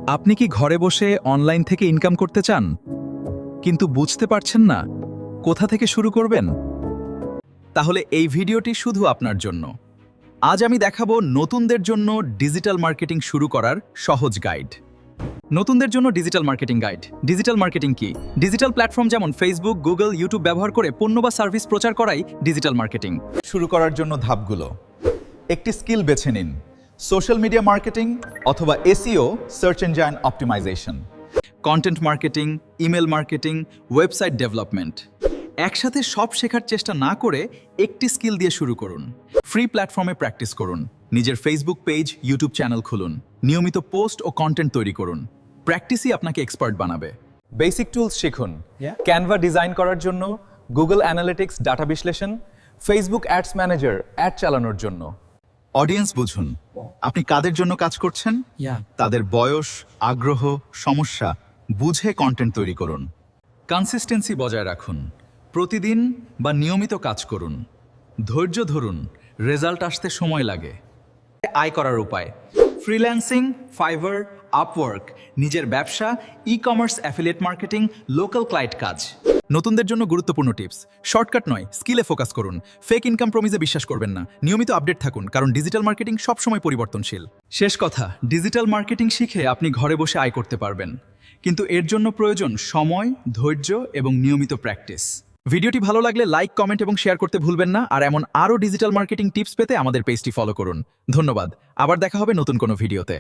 আপনি কি ঘরে বসে অনলাইন থেকে ইনকাম করতে চান কিন্তু বুঝতে পারছেন না কোথা থেকে শুরু করবেন? তাহলে এই ভিডিওটি শুধু আপনার জন্য। আজ আমি দেখাবো নতুনদের জন্য ডিজিটাল মার্কেটিং শুরু করার সহজ গাইড। নতুনদের জন্য digital marketing guide. Digital marketing কি? ডিজিটাল প্ল্যাটফর্ম যেমন ফেসবুক, গুগল, ইউটিউব ব্যবহার করে পণ্য বা সার্ভিস প্রচার করাই ডিজিটাল মার্কেটিং। শুরু করার জন্য ধাপগুলো: একটি স্কিল বেছে নিন, সোশ্যাল মিডিয়া মার্কেটিং অথবা SEO, search engine optimisation, content marketing, email marketing, website development. একসাথে সব শেখার চেষ্টা না করে একটি স্কিল দিয়ে শুরু করুন। ফ্রি প্ল্যাটফর্মে প্র্যাকটিস করুন, নিজের ফেসবুক পেজ, ইউটিউব চ্যানেল খুলুন, নিয়মিত পোস্ট ও কন্টেন্ট তৈরি করুন। প্র্যাকটিসই আপনাকে এক্সপার্ট বানাবে। বেসিক টুলস শিখুন, ক্যানভা ডিজাইন করার জন্য, গুগল অ্যানালিটিক্স ডাটা বিশ্লেষণ, ফেসবুক অ্যাডস ম্যানেজার অ্যাড চালানোর জন্য। অডিয়েন্স বুঝুন, আপনি কাদের জন্য কাজ করছেন, তাদের বয়স, আগ্রহ, সমস্যা বুঝে কন্টেন্ট তৈরি করুন। কনসিস্টেন্সি বজায় রাখুন, প্রতিদিন বা নিয়মিত কাজ করুন। ধৈর্য ধরুন, রেজাল্ট আসতে সময় লাগে। আয় করার উপায়: ফ্রিল্যান্সিং, ফাইবার, আপওয়ার্ক, নিজের ব্যবসা, e commerce, affiliate marketing, local client কাজ। নতুনদের জন্য গুরুত্বপূর্ণ টিপস: শর্টকাট নয়, স্কিলে ফোকাস করুন। ফেক ইনকাম প্রমিসে বিশ্বাস করবেন না। নিয়মিত আপডেট থাকুন, কারণ ডিজিটাল মার্কেটিং সবসময় পরিবর্তনশীল। শেষ কথা, ডিজিটাল মার্কেটিং শিখে আপনি ঘরে বসে আয় করতে পারবেন, কিন্তু এর জন্য প্রয়োজন সময়, ধৈর্য এবং নিয়মিত প্র্যাকটিস। ভিডিওটি ভালো লাগলে লাইক, কমেন্ট এবং শেয়ার করতে ভুলবেন না। আর এমন আরও ডিজিটাল মার্কেটিং টিপস পেতে আমাদের পেজটি ফলো করুন। ধন্যবাদ। আবার দেখা হবে নতুন কোনো ভিডিওতে।